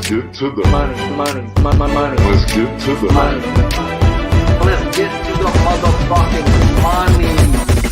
Let's get to the money. Let's get to the money. Let's get to the motherfucking money.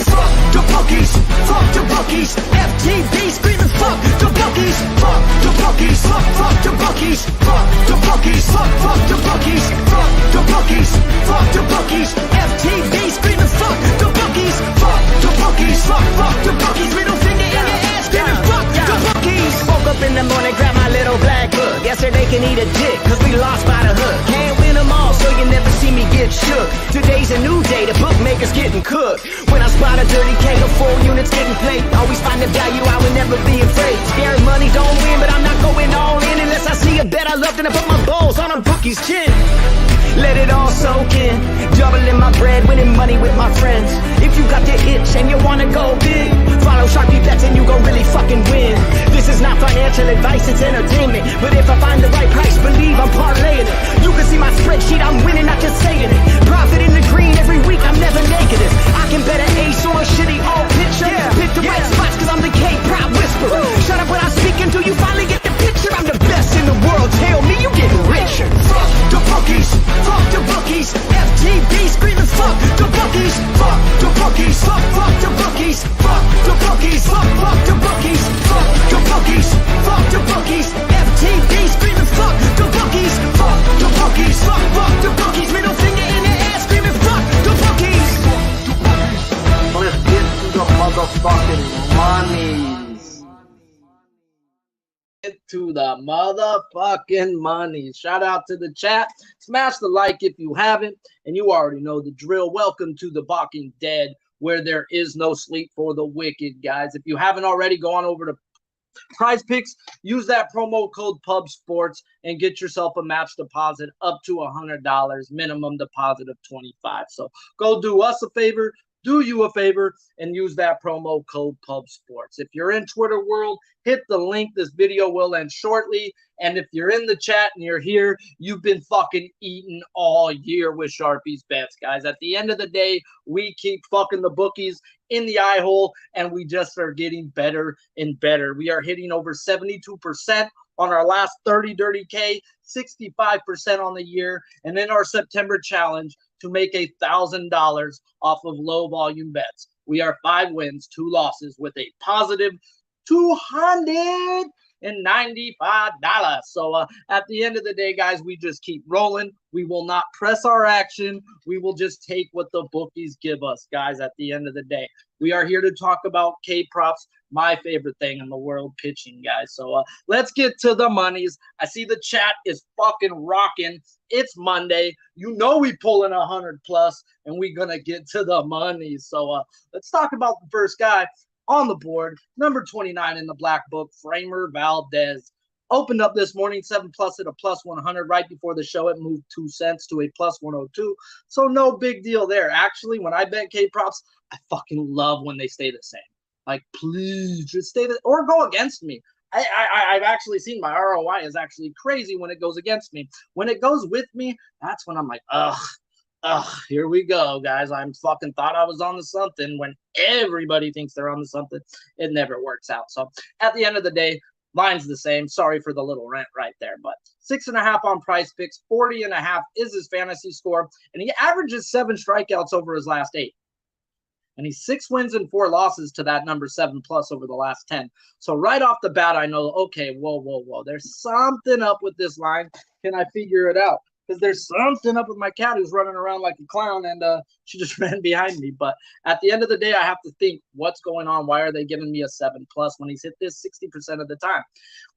Fuck the bookies, fuck the bookies. FTV screaming fuck the bookies, fuck the bookies, fuck the bookies, fuck the bookies, fuck the bookies, fuck the bookies, fuck the bookies. FTV screaming fuck the bookies, fuck the bookies, fuck the bookies. Middle finger in your ass, screaming fuck the bookies. Woke up in the morning, grab my little black book. Yesterday can eat a dick, cause we lost by the hook. Can't win them all, so you never see me get shook. Today's a new day, the bookmakers getting cooked. When I spot a dirty K, the 4 units getting played. Always find the value, I would never be afraid. Scared money don't win, but I'm not going all in unless I see a bet I love, then I put my balls on a bookie's chin. Let it all soak in, doubling my bread, winning money with my friends. If you got the itch and you wanna go big, follow Sharpie bets and you gon' really fucking win. This is not financial advice, it's entertainment. But if I find the right price, believe I'm parlaying it. You can see my spreadsheet, I'm winning, not just saying it. Profit in the green every week, I'm never negative. I can bet an ace or a shitty all picture. Pick the right spots cause I'm the K-pop whisperer. Shut up when I speak until you finally get the picture. I'm the best in the world, tell me you getting richer. Fuck the bookies, fuck the bookies. FTV screaming fuck the bookies, fuck the bookies, fuck the bookies, fuck the bookies, fuck the bookies, fuck the bookies, fuck the bookies. FTV screaming fuck the bookies, fuck the bookies, fuck the bookies. Middle finger in the air screaming fuck the bookies. Let's get to the motherfucking monies. Get to the motherfucking money. Shout out to the chat. Smash the like if you haven't, and you already know the drill. Welcome to the Balking Dead, where there is no sleep for the wicked, guys. If you haven't already, go on over to Prize Picks, use that promo code PUBSPORTS and get yourself a match deposit up to $100, minimum deposit of $25. So go do us a favor, do you a favor, and use that promo code PUBSPORTS. If you're in Twitter world, hit the link. This video will end shortly. And if you're in the chat and you're here, you've been fucking eating all year with Sharpie's bets, guys. At the end of the day, we keep fucking the bookies in the eye hole, and we just are getting better and better. We are hitting over 72% on our last 30 Dirty K, 65% on the year, and in our September challenge to make $1,000 off of low volume bets. We are 5 wins, 2 losses with a positive $295. So at the end of the day, guys, we just keep rolling. We will not press our action. We will just take what the bookies give us, guys. At the end of the day, we are here to talk about K-props, my favorite thing in the world, pitching, guys. So let's get to the monies. I see the chat is fucking rocking. It's Monday. You know we pulling 100 plus, and we gonna get to the money. So let's talk about the first guy on the board, number 29 in the black book, Framber Valdez. Opened up this morning 7+ at a +100. Right before the show, it moved 2 cents to a +102. So no big deal there. Actually, when I bet K-props, I fucking love when they stay the same. Like, please just stay the, or go against me. I've actually seen my ROI is actually crazy when it goes against me. When it goes with me, that's when I'm like, here we go, guys. I'm fucking thought I was on to something. When everybody thinks they're on to something, it never works out. So at the end of the day, line's the same. Sorry for the little rant right there, but 6.5 on Prize Picks, 40.5 is his fantasy score, and he averages 7 strikeouts over his last 8. And he's 6 wins and 4 losses to that number 7+ over the last 10. So right off the bat, I know, okay, whoa. There's something up with this line. Can I figure it out? Because there's something up with my cat who's running around like a clown, and she just ran behind me. But at the end of the day, I have to think, what's going on? Why are they giving me a 7+ when he's hit this 60% of the time?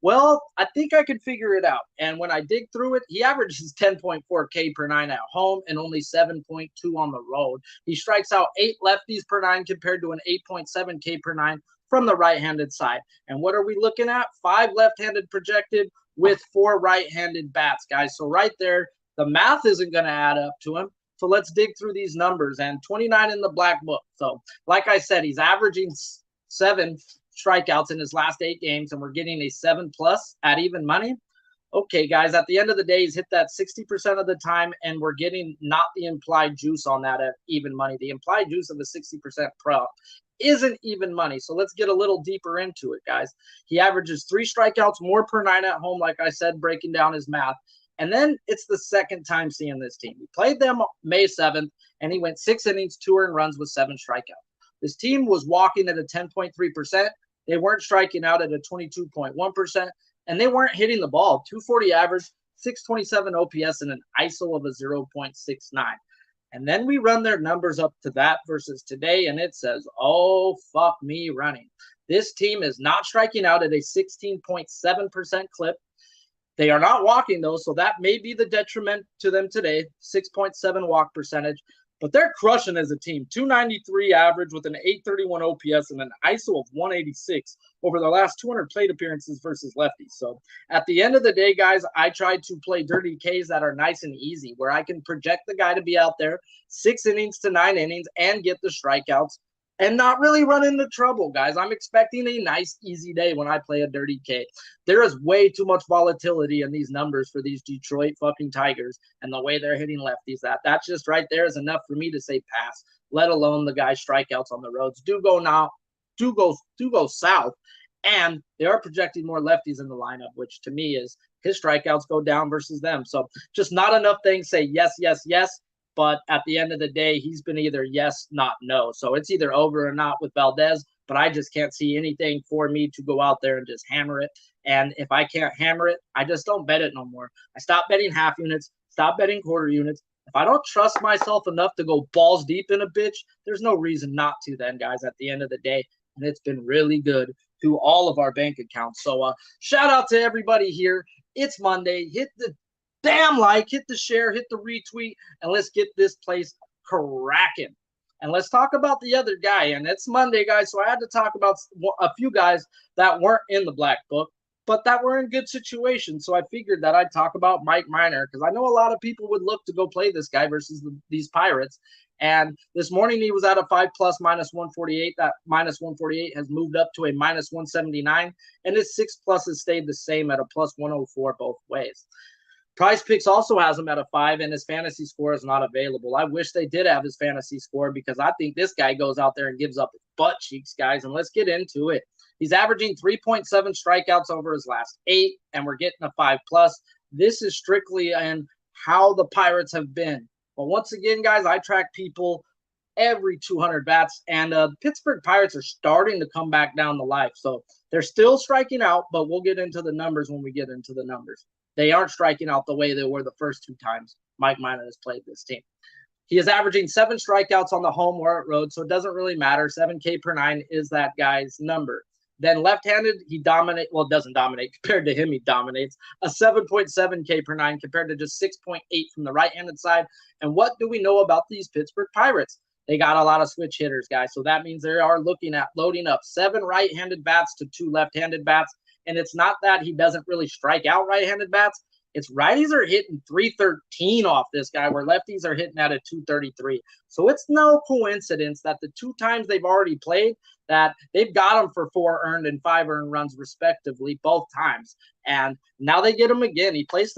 Well, I think I could figure it out. And when I dig through it, he averages 10.4 K per 9 at home and only 7.2 on the road. He strikes out 8 lefties per 9 compared to an 8.7 K per 9 from the right-handed side. And what are we looking at? 5 left-handed projected with 4 right-handed bats, guys. So right there, the math isn't going to add up to him. So let's dig through these numbers. And 29 in the black book. So like I said, he's averaging 7 strikeouts in his last 8 games, and we're getting a 7+ at even money. Okay, guys, at the end of the day, he's hit that 60% of the time, and we're getting not the implied juice on that at even money. The implied juice of a 60% prop isn't even money. So let's get a little deeper into it, guys. He averages 3 strikeouts more per 9 at home, like I said, breaking down his math. And then it's the second time seeing this team. He played them May 7th, and he went 6 innings, 2 earned runs with 7 strikeouts. This team was walking at a 10.3%. They weren't striking out at a 22.1%, and they weren't hitting the ball. 240 average, 627 OPS, and an ISO of a 0.69. And then we run their numbers up to that versus today, and it says, oh, fuck me running. This team is not striking out at a 16.7% clip. They are not walking, though, so that may be the detriment to them today, 6.7 walk percentage. But they're crushing as a team. 293 average with an 831 OPS and an ISO of 186 over their last 200 plate appearances versus lefties. So at the end of the day, guys, I try to play dirty Ks that are nice and easy, where I can project the guy to be out there 6 innings to 9 innings and get the strikeouts and not really run into trouble, guys. I'm expecting a nice, easy day when I play a dirty K. There is way too much volatility in these numbers for these Detroit fucking Tigers and the way they're hitting lefties. That just right there is enough for me to say pass, let alone the guys' strikeouts on the roads. Do go south, and they are projecting more lefties in the lineup, which to me is his strikeouts go down versus them. So just not enough things say yes, yes, yes. But at the end of the day, he's been either yes, not no. So it's either over or not with Valdez, but I just can't see anything for me to go out there and just hammer it. And if I can't hammer it, I just don't bet it no more. I stop betting half units, stop betting quarter units. If I don't trust myself enough to go balls deep in a bitch, there's no reason not to then, guys, at the end of the day. And it's been really good to all of our bank accounts. So shout out to everybody here. It's Monday. Hit the damn like, hit the share, hit the retweet, and let's get this place cracking. And let's talk about the other guy. And it's Monday, guys, so I had to talk about a few guys that weren't in the black book, but that were in good situations. So I figured that I'd talk about Mike Minor, because I know a lot of people would look to go play this guy versus these Pirates. And this morning he was at a 5+ -148. That -148 has moved up to a -179, and his 6+ has stayed the same at a +104 both ways. Prize Picks also has him at a 5, and his fantasy score is not available. I wish they did have his fantasy score, because I think this guy goes out there and gives up his butt cheeks, guys, and let's get into it. He's averaging 3.7 strikeouts over his last 8, and we're getting a 5+. This is strictly in how the Pirates have been. But once again, guys, I track people every 200 bats, and the Pittsburgh Pirates are starting to come back down to life. So they're still striking out, but we'll get into the numbers when we get into the numbers. They aren't striking out the way they were the first 2 times Mike Minor has played this team. He is averaging 7 strikeouts on the home or at road, so it doesn't really matter. 7 K per 9 is that guy's number. Then left-handed, he dominates. Well, doesn't dominate. Compared to him, he dominates. A 7.7 K per 9 compared to just 6.8 from the right-handed side. And what do we know about these Pittsburgh Pirates? They got a lot of switch hitters, guys. So that means they are looking at loading up 7 right-handed bats to 2 left-handed bats. And it's not that he doesn't really strike out right-handed bats. It's righties are hitting 313 off this guy, where lefties are hitting at a 233. So it's no coincidence that the 2 times they've already played, that they've got him for 4 earned and 5 earned runs respectively both times. And now they get him again. He played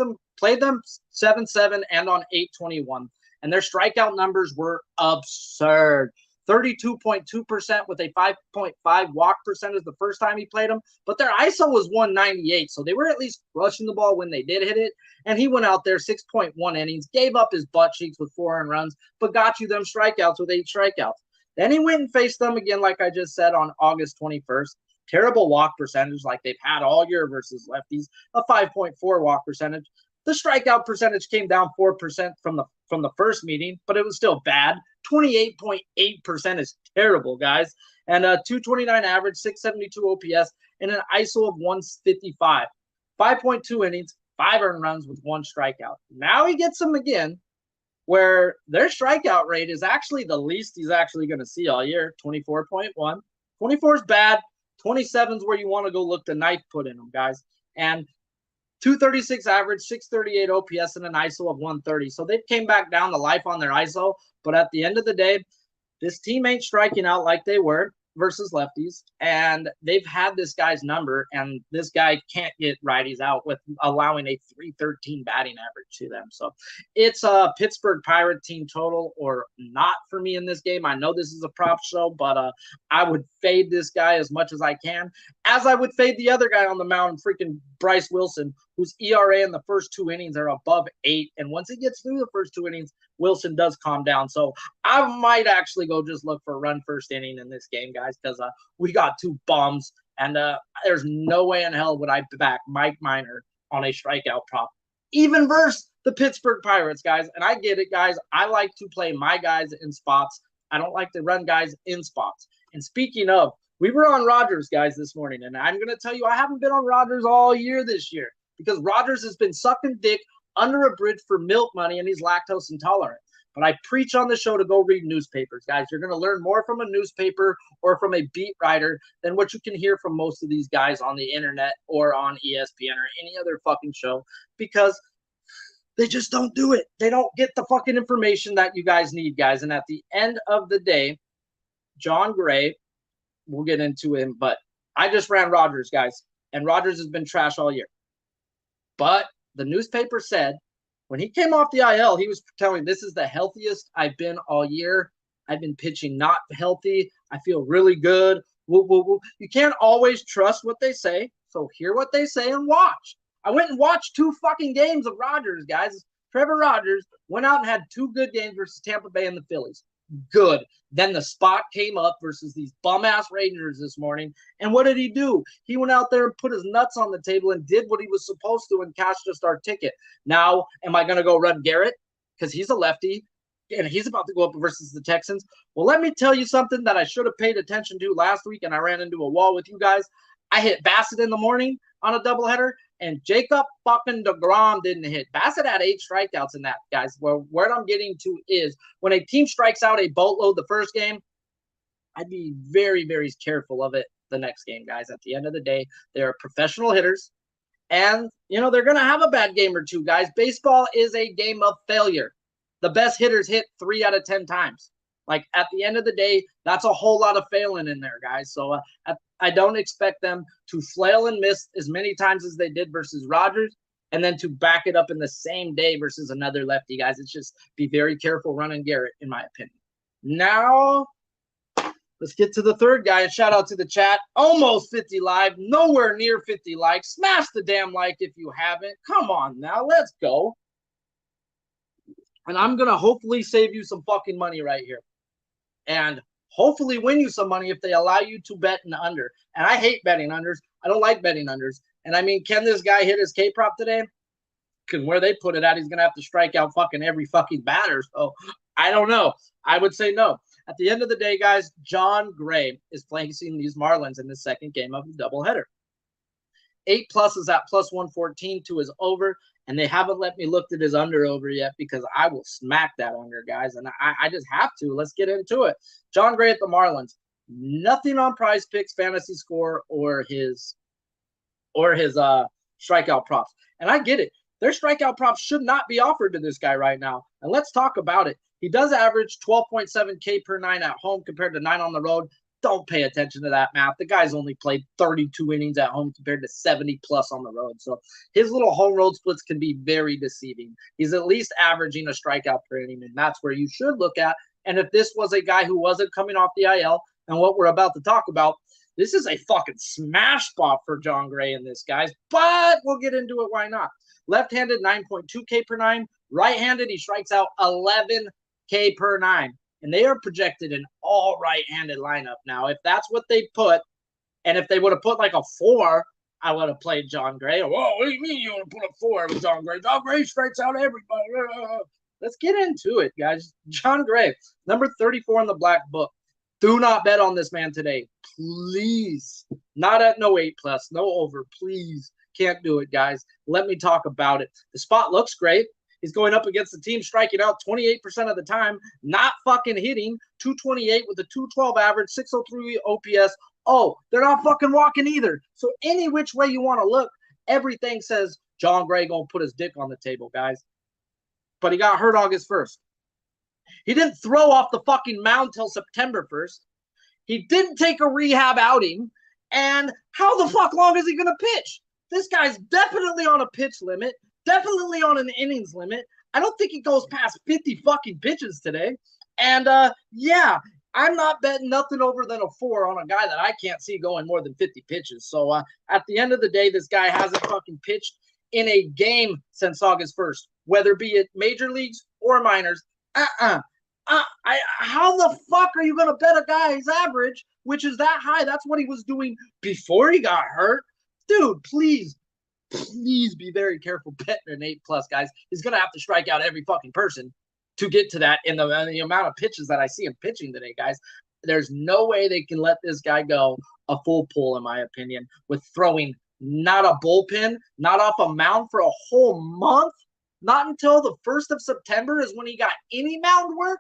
them 7-7 and on 821. And their strikeout numbers were absurd. 32.2% with a 5.5 walk percentage the first time he played them, but their ISO was 198, so they were at least rushing the ball when they did hit it. And he went out there 6.1 innings, gave up his butt cheeks with 4 earned runs, but got you them strikeouts with 8 strikeouts. Then he went and faced them again, like I just said, on August 21st. Terrible walk percentage like they've had all year versus lefties, a 5.4 walk percentage. The strikeout percentage came down 4% from the first meeting, but it was still bad. 28.8% is terrible, guys. And a 229 average, 672 OPS, and an ISO of 155. 5.2 innings, 5 earned runs with 1 strikeout. Now he gets them again, where their strikeout rate is actually the least he's actually going to see all year, 24.1. 24 is bad. 27 is where you want to go look the knife put in them, guys. And 236 average, 638 OPS, and an ISO of 130. So they came back down to life on their ISO. But at the end of the day, this team ain't striking out like they were. versus lefties, and they've had this guy's number, and this guy can't get righties out with allowing a 313 batting average to them. So it's a Pittsburgh Pirate team total or not for me in this game. I know this is a prop show, but I would fade this guy as much as I can, as I would fade the other guy on the mound, freaking Bryce Wilson, whose ERA in the first 2 innings are above 8. And once he gets through the first 2 innings, Wilson does calm down. So I might actually go just look for a run first inning in this game, guys, because we got 2 bombs. And there's no way in hell would I back Mike Minor on a strikeout prop, even versus the Pittsburgh Pirates, guys. And I get it, guys. I like to play my guys in spots. I don't like to run guys in spots. And speaking of, we were on Rodgers, guys, this morning. And I'm going to tell you, I haven't been on Rodgers all year this year because Rodgers has been sucking dick under a bridge for milk money, and he's lactose intolerant. But I preach on the show to go read newspapers, guys. You're going to learn more from a newspaper or from a beat writer than what you can hear from most of these guys on the internet or on ESPN or any other fucking show, because they just don't do it. They don't get the fucking information that you guys need, guys. And at the end of the day, John Gray, we'll get into him, but I just ran Rodgers, guys, and Rodgers has been trash all year. But the newspaper said when he came off the IL, he was telling this is the healthiest I've been all year. I've been pitching not healthy. I feel really good. Woo, woo, woo. You can't always trust what they say, so hear what they say and watch. I went and watched 2 fucking games of Rodgers, guys. Trevor Rodgers went out and had 2 good games versus Tampa Bay and the Phillies. Good. Then the spot came up versus these bum-ass Rangers this morning. And what did he do? He went out there and put his nuts on the table and did what he was supposed to and cashed just our ticket. Now, am I going to go run Garrett? Because he's a lefty, and he's about to go up versus the Texans. Well, let me tell you something that I should have paid attention to last week, and I ran into a wall with you guys. I hit Bassitt in the morning on a doubleheader, and Jacob fucking DeGrom didn't hit. Bassitt had 8 strikeouts in that, guys. Well, where I'm getting to is when a team strikes out a boatload the first game, I'd be very, very careful of it the next game, guys. At the end of the day, they are professional hitters, and, you know, they're going to have a bad game or 2, guys. Baseball is a game of failure. The best hitters hit 3 out of 10 times. Like, at the end of the day, that's a whole lot of failing in there, guys. So I don't expect them to flail and miss as many times as they did versus Rodgers, and then to back it up in the same day versus another lefty, guys. It's just be very careful running Garrett, in my opinion. Now, let's get to the third guy. And shout out to the chat. Almost 50 live. Nowhere near 50 likes. Smash the damn like if you haven't. Come on now. Let's go. And I'm going to hopefully save you some fucking money right here. And hopefully win you some money if they allow you to bet an under. And I hate betting unders. I don't like betting unders. And I mean, can this guy hit his K-prop today? Because where they put it at, he's going to have to strike out fucking every fucking batter. So I don't know. I would say no. At the end of the day, guys, John Gray is facing these Marlins in the second game of the doubleheader. 8+ is at plus 114 to his over. And they haven't let me look at his under over yet because I will smack that under, guys. And I just have to. Let's get into it. John Gray at the Marlins. Nothing on Prize Picks, Fantasy Score, or his strikeout props. And I get it. Their strikeout props should not be offered to this guy right now. And let's talk about it. He does average 12.7 K per 9 at home compared to 9 on the road. Don't pay attention to that math. The guy's only played 32 innings at home compared to 70+ on the road. So his little home road splits can be very deceiving. He's at least averaging a strikeout per inning, and that's where you should look at. And if this was a guy who wasn't coming off the IL, and what we're about to talk about, this is a fucking smash spot for John Gray in this, guys. But we'll get into it. Why not? Left-handed, 9.2 K per 9. Right-handed, he strikes out 11 K per 9. And they are projected an all right-handed lineup. Now, if that's what they put, and if they would have put like a 4, I would have played John Gray. Whoa, what do you mean you want to put a 4 with John Gray? John Gray strikes out everybody. Let's get into it, guys. John Gray, number 34 in the black book. Do not bet on this man today. Please. Not at no 8+, no over. Please. Can't do it, guys. Let me talk about it. The spot looks great. He's going up against the team striking out 28% of the time, not fucking hitting, 228 with a 212 average, 603 OPS. Oh, they're not fucking walking either. So any which way you want to look, everything says John Gray going to put his dick on the table, guys. But he got hurt August 1st. He didn't throw off the fucking mound till September 1st. He didn't take a rehab outing. And how the fuck long is he going to pitch? This guy's definitely on a pitch limit, definitely on an innings limit. I don't think he goes past 50 fucking pitches today. And yeah, I'm not betting nothing over than a 4 on a guy that I can't see going more than 50 pitches. So at the end of the day, this guy hasn't fucking pitched in a game since August 1st, whether be it major leagues or minors. How the fuck are you going to bet a guy's average, which is that high? That's what he was doing before he got hurt. Dude, please be very careful betting an 8+, guys. He's going to have to strike out every fucking person to get to that in the amount of pitches that I see him pitching today, guys. There's no way they can let this guy go a full pull, in my opinion, with throwing not a bullpen, not off a mound for a whole month. Not until the 1st of September is when he got any mound work.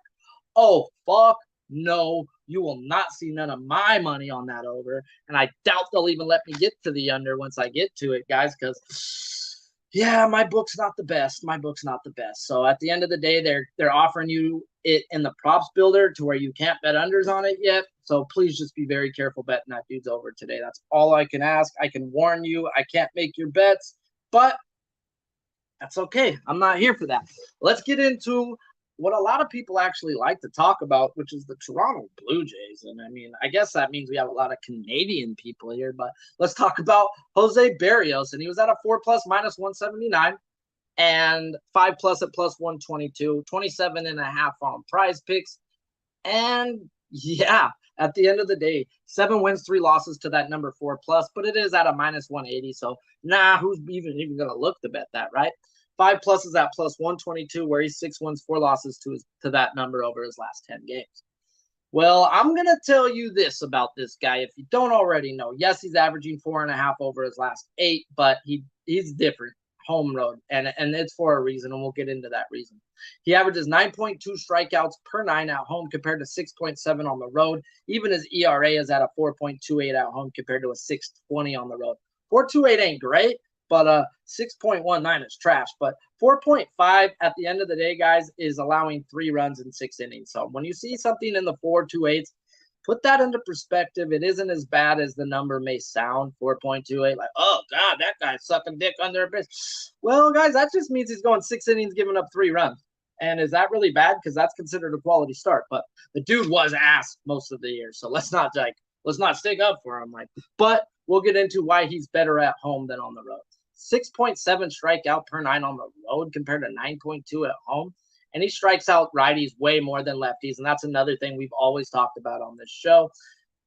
Oh, fuck no. You will not see none of my money on that over. And I doubt they'll even let me get to the under once I get to it, guys, because, yeah, my book's not the best. My book's not the best. So at the end of the day, they're offering you it in the props builder to where you can't bet unders on it yet. So please just be very careful betting that dude's over today. That's all I can ask. I can warn you. I can't make your bets, but that's okay. I'm not here for that. Let's get into what a lot of people actually like to talk about, which is the Toronto Blue Jays. And I mean, I guess that means we have a lot of Canadian people here, but let's talk about Jose Berrios. And he was at a 4+ minus 179 and 5+ at plus 122, 27.5 on Prize Picks. And yeah, at the end of the day, 7 wins, 3 losses to that number 4+, but it is at a minus 180. So who's even going to look to bet that, right? 5+ is at plus 122, where he's 6 wins, 4 losses to that number over his last 10 games. Well, I'm going to tell you this about this guy. If you don't already know, yes, he's averaging 4.5 over his last 8, but he's different. Home road, and it's for a reason, and we'll get into that reason. He averages 9.2 strikeouts per 9 at home compared to 6.7 on the road. Even his ERA is at a 4.28 at home compared to a 6.20 on the road. 4.28 ain't great, but 6.19 is trash. But 4.5 at the end of the day, guys, is allowing 3 runs in 6 innings. So when you see something in the 4.28s, put that into perspective. It isn't as bad as the number may sound, 4.28. Like, oh, God, that guy's sucking dick under a bitch. Well, guys, that just means he's going 6 innings, giving up 3 runs. And is that really bad? Because that's considered a quality start. But the dude was ass most of the year. So let's not stick up for him. But we'll get into why he's better at home than on the road. 6.7 strikeout per 9 on the road compared to 9.2 at home. And he strikes out righties way more than lefties. And that's another thing we've always talked about on this show.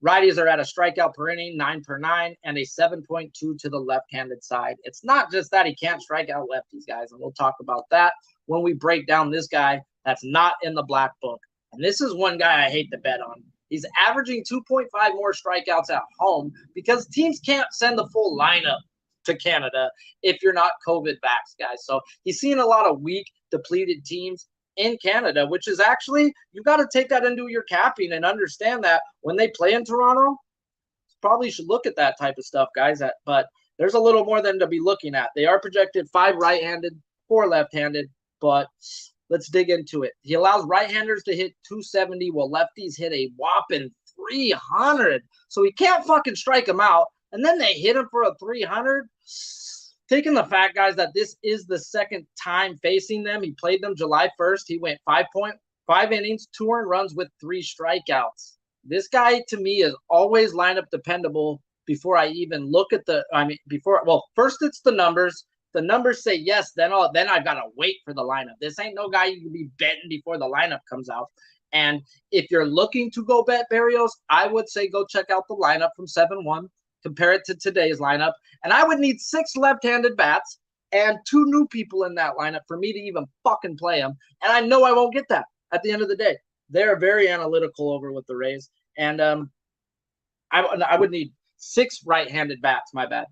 Righties are at a strikeout per inning, 9 per 9, and a 7.2 to the left-handed side. It's not just that he can't strike out lefties, guys. And we'll talk about that when we break down this guy that's not in the black book. And this is one guy I hate to bet on. He's averaging 2.5 more strikeouts at home because teams can't send the full lineup to Canada if you're not COVID vaxxed, guys. So he's seeing a lot of weak, depleted teams in Canada, which is actually, you got to take that into your capping and understand that when they play in Toronto, probably should look at that type of stuff, guys. But there's a little more than to be looking at. They are projected 5 right-handed, 4 left-handed, but let's dig into it. He allows right-handers to hit 270 while lefties hit a whopping 300. So he can't fucking strike them out. And then they hit him for a 300. Taking the fact, guys, that this is the second time facing them. He played them July 1st. He went 5.5 innings, 2 earned runs with 3 strikeouts. This guy, to me, is always lineup dependable before I even look at first it's the numbers. The numbers say yes, then I've got to wait for the lineup. This ain't no guy you can be betting before the lineup comes out. And if you're looking to go bet Berrios, I would say go check out the lineup from 7-1. Compare it to today's lineup. And I would need 6 left-handed bats and 2 new people in that lineup for me to even fucking play them. And I know I won't get that at the end of the day. They're very analytical over with the Rays. And I would need 6 right-handed bats, my bad,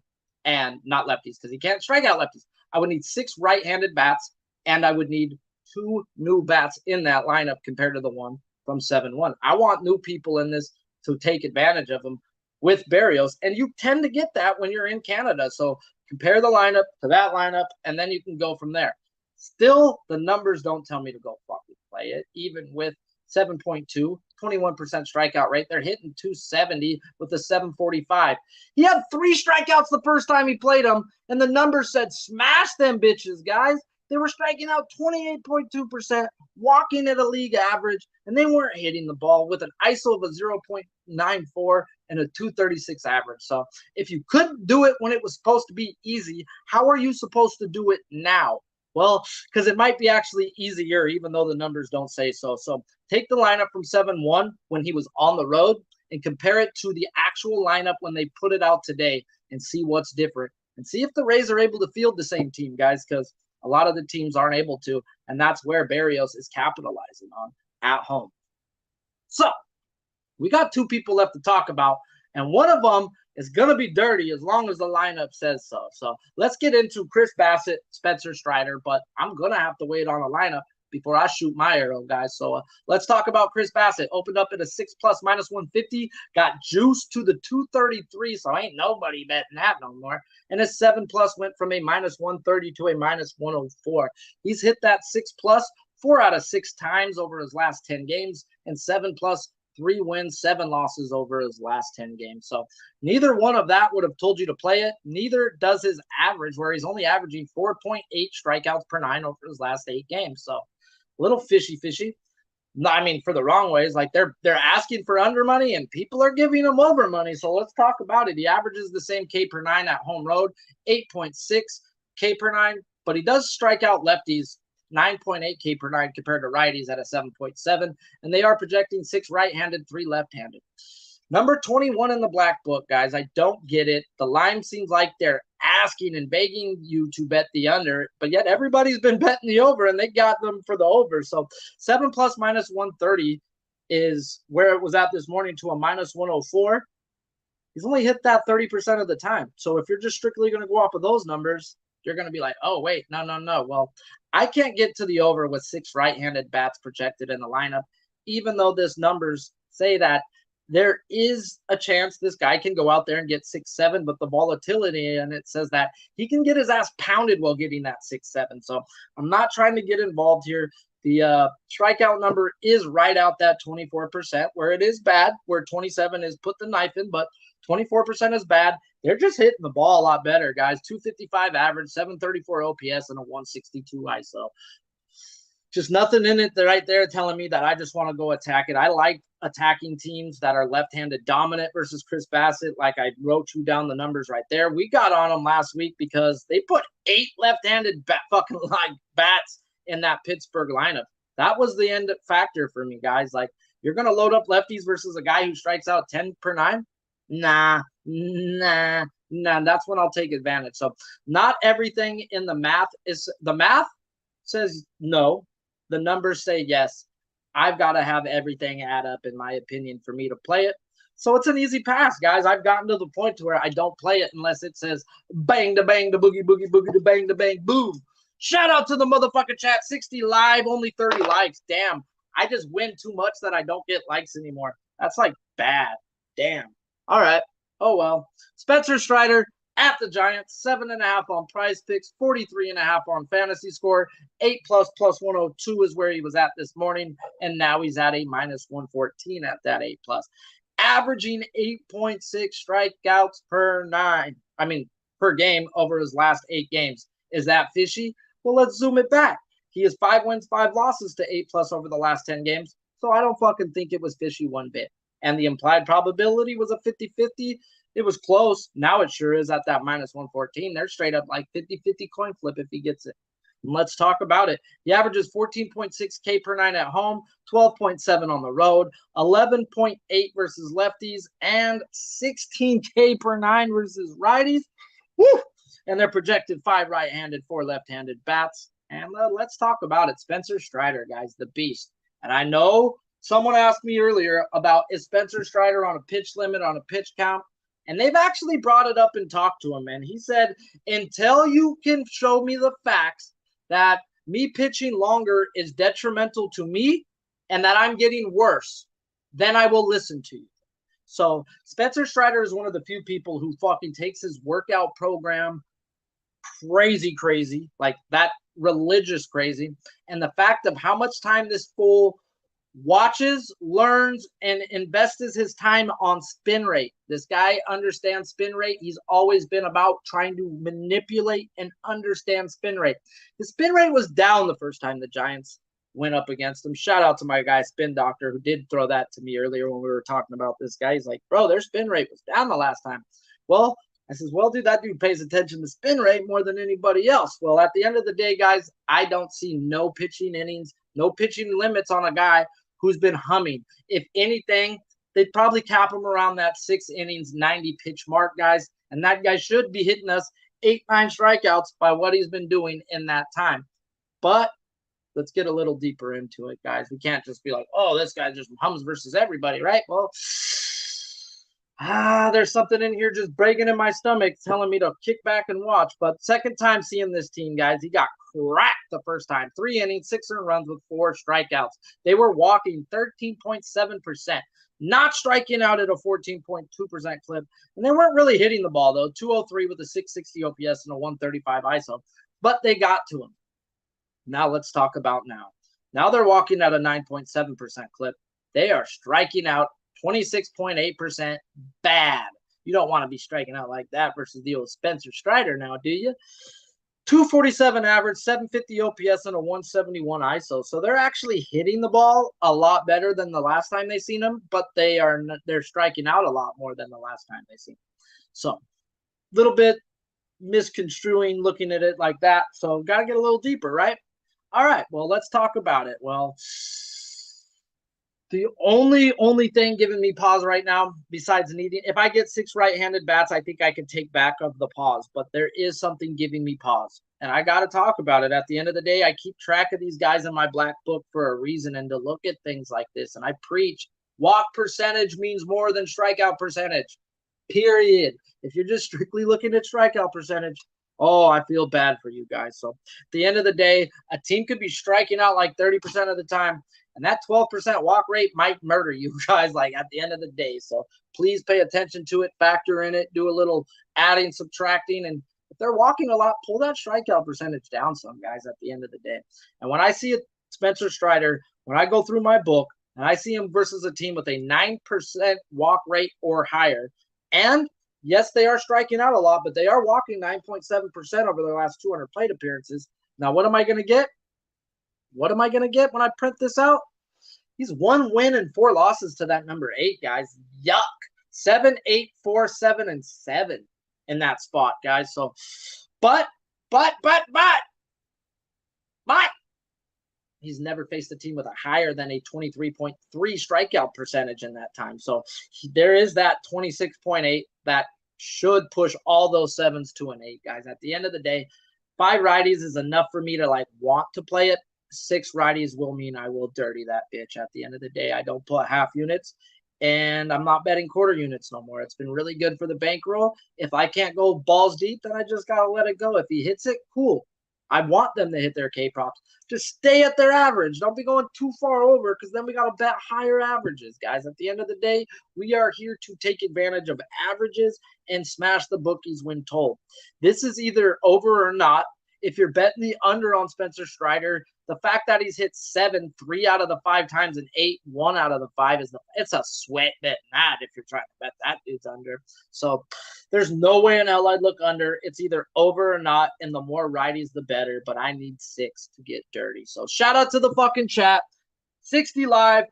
and not lefties because he can't strike out lefties. I would need 6 right-handed bats, and I would need 2 new bats in that lineup compared to the one from 7-1. I want new people in this to take advantage of them with Berrios, and you tend to get that when you're in Canada. So compare the lineup to that lineup, and then you can go from there. Still, the numbers don't tell me to go fucking play it, even with 7.2 21% strikeout rate. They're hitting 270 with a 745. He had 3 strikeouts the first time he played them, and the numbers said smash them bitches, guys. They were striking out 28.2%, walking at a league average, and they weren't hitting the ball with an ISO of a 0.94 and a 236 average. So if you couldn't do it when it was supposed to be easy, how are you supposed to do it now? Well, because it might be actually easier, even though the numbers don't say so. So take the lineup from 7-1 when he was on the road and compare it to the actual lineup when they put it out today and see what's different. And see if the Rays are able to field the same team, guys, because a lot of the teams aren't able to, and that's where Berrios is capitalizing on at home. So we got 2 people left to talk about, and one of them is going to be dirty as long as the lineup says so. So let's get into Chris Bassitt, Spencer Strider, but I'm going to have to wait on a lineup before I shoot my arrow, guys. So let's talk about Chris Bassitt. Opened up at a 6+ -150, got juiced to the 233, so ain't nobody betting that no more. And his 7+ went from a -130 to a -104. He's hit that 6+ 4 out of 6 times over his last 10 games, and 7+, 3 wins, 7 losses over his last 10 games. So neither one of that would have told you to play it. Neither does his average, where he's only averaging 4.8 strikeouts per 9 over his last 8 games. So a little fishy. I mean, for the wrong ways. Like they're asking for under money and people are giving him over money. So let's talk about it. He averages the same K per 9 at home road, 8.6 K per 9, but he does strike out lefties 9.8 K per 9 compared to righties at a 7.7, and they are projecting 6 right-handed, 3 left-handed. Number 21 in the black book, guys. I don't get it. The line seems like they're asking and begging you to bet the under, but yet everybody's been betting the over, and they got them for the over. So 7+ -130 is where it was at this morning to a -104. He's only hit that 30% of the time. So if you're just strictly going to go off of those numbers, you're going to be like, oh, wait, no. Well, I can't get to the over with 6 right-handed bats projected in the lineup, even though this numbers say that there is a chance this guy can go out there and get 6-7, but the volatility in it says that he can get his ass pounded while getting that 6-7. So I'm not trying to get involved here. The strikeout number is right out that 24%, where it is bad, where 27 is put the knife in, but 24% is bad. They're just hitting the ball a lot better, guys. 255 average, 734 OPS, and a 162 ISO. Just nothing in it right there telling me that I just want to go attack it. I like attacking teams that are left-handed dominant versus Chris Bassitt. Like I wrote you down the numbers right there. We got on them last week because they put 8 left-handed bats in that Pittsburgh lineup. That was the end factor for me, guys. Like, you're going to load up lefties versus a guy who strikes out 10 per 9? Nah. That's when I'll take advantage. So not everything in the math says no. The numbers say yes. I've got to have everything add up, in my opinion, for me to play it. So it's an easy pass, guys. I've gotten to the point to where I don't play it unless it says bang, da bang, da boogie, boogie, boogie, da bang, da bang, boom. Shout out to the motherfucking chat. 60 live, only 30 likes. Damn. I just win too much that I don't get likes anymore. That's like bad. Damn. All right. Oh, well. Spencer Strider at the Giants, 7.5 on Prize Picks, 43.5 on Fantasy Score, 8+ plus 102 is where he was at this morning, and now he's at a -114 at that 8+, averaging 8.6 strikeouts per game over his last 8 games. Is that fishy? Well, let's zoom it back. He has 5 wins, 5 losses to 8+ over the last 10 games, so I don't fucking think it was fishy one bit. And the implied probability was a 50-50. It was close. Now it sure is at that -114. They're straight up like 50-50 coin flip if he gets it. And let's talk about it. He averages 14.6 K per 9 at home, 12.7 on the road, 11.8 versus lefties, and 16 K per 9 versus righties. Woo! And they're projected 5 right-handed, 4 left-handed bats. And let's talk about it. Spencer Strider, guys, the beast. And I know someone asked me earlier about, is Spencer Strider on a pitch limit, on a pitch count? And they've actually brought it up and talked to him. And he said, until you can show me the facts that me pitching longer is detrimental to me and that I'm getting worse, then I will listen to you. So Spencer Strider is one of the few people who fucking takes his workout program crazy, like that religious crazy. And the fact of how much time this fool watches, learns, and invests his time on spin rate. This guy understands spin rate. He's always been about trying to manipulate and understand spin rate. His spin rate was down the first time the Giants went up against him. Shout out to my guy, Spin Doctor, who did throw that to me earlier when we were talking about this guy. He's like, bro, their spin rate was down the last time. Well, I says, well, dude, that dude pays attention to spin rate more than anybody else. Well, at the end of the day, guys, I don't see no pitching innings, no pitching limits on a guy who's been humming. If anything, they'd probably cap him around that 6 innings, 90 pitch mark, guys. And that guy should be hitting us 8-9 strikeouts by what he's been doing in that time. But let's get a little deeper into it, guys. We can't just be like, oh, this guy just hums versus everybody, right? Well, there's something in here just breaking in my stomach telling me to kick back and watch. But second time seeing this team, guys, he got cracked the first time. 3 innings, 6 earned runs with 4 strikeouts. They were walking 13.7%, not striking out at a 14.2% clip. And they weren't really hitting the ball, though. 203 with a 660 OPS and a 135 ISO. But they got to him. Now let's talk about now. Now they're walking at a 9.7% clip. They are striking out 26.8%. Bad. You don't want to be striking out like that versus the old Spencer Strider now, do you? 247 average, 750 OPS, and a 171 ISO. So they're actually hitting the ball a lot better than the last time they seen him, but they're striking out a lot more than the last time they seen him. So a little bit misconstruing looking at it like that. So got to get a little deeper, right? All right, well, let's talk about it. Well, the only thing giving me pause right now, besides needing, if I get 6 right-handed bats, I think I can take back of the pause. But there is something giving me pause, and I got to talk about it. At the end of the day, I keep track of these guys in my black book for a reason, and to look at things like this. And I preach walk percentage means more than strikeout percentage. Period. If you're just strictly looking at strikeout percentage, oh, I feel bad for you guys. So at the end of the day, a team could be striking out like 30% of the time, and that 12% walk rate might murder you guys like at the end of the day. So please pay attention to it, factor in it, do a little adding, subtracting, and if they're walking a lot, pull that strikeout percentage down some, guys, at the end of the day. And when I see a Spencer Strider, when I go through my book and I see him versus a team with a 9% walk rate or higher, and yes, they are striking out a lot, but they are walking 9.7% over their last 200 plate appearances. Now, what am I going to get? What am I going to get when I print this out? He's 1 win and 4 losses to that number 8, guys. Yuck. 7, 8, 4, 7, and 7 in that spot, guys. So, but he's never faced a team with a higher than a 23.3 strikeout percentage in that time. So there is that 26.8 that should push all those 7s to an 8, guys. At the end of the day, 5 righties is enough for me to like want to play it. 6 righties will mean I will dirty that bitch. At the end of the day, I don't put half units, and I'm not betting quarter units no more. It's been really good for the bankroll. If I can't go balls deep, then I just got to let it go. If he hits it, cool. I want them to hit their K-props. Just stay at their average. Don't be going too far over, because then we got to bet higher averages, guys. At the end of the day, we are here to take advantage of averages and smash the bookies when told. This is either over or not. If you're betting the under on Spencer Strider, the fact that he's hit 7 3 out of the 5 times and 8 1 out of the 5 it's a sweat betting that if you're trying to bet that dude's under. So there's no way in hell I'd look under. It's either over or not, and the more righties the better, but I need 6 to get dirty. So shout out to the fucking chat. 60 live,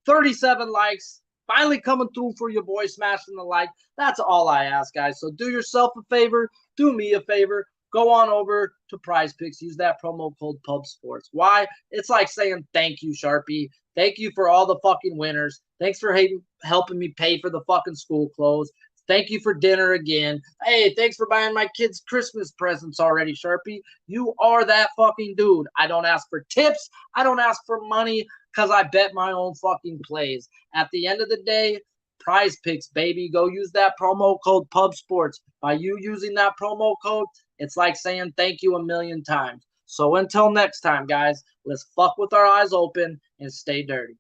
37 likes, finally coming through for your boy, smashing the like. That's all I ask, guys. So do yourself a favor, do me a favor. Go on over to Prize Picks. Use that promo code PubSports. Why? It's like saying thank you, Sharpie. Thank you for all the fucking winners. Thanks for helping me pay for the fucking school clothes. Thank you for dinner again. Hey, thanks for buying my kids Christmas presents already, Sharpie. You are that fucking dude. I don't ask for tips. I don't ask for money because I bet my own fucking plays. At the end of the day, Prize Picks, baby. Go use that promo code PubSports. By you using that promo code, it's like saying thank you a million times. So until next time, guys, let's fuck with our eyes open and stay dirty.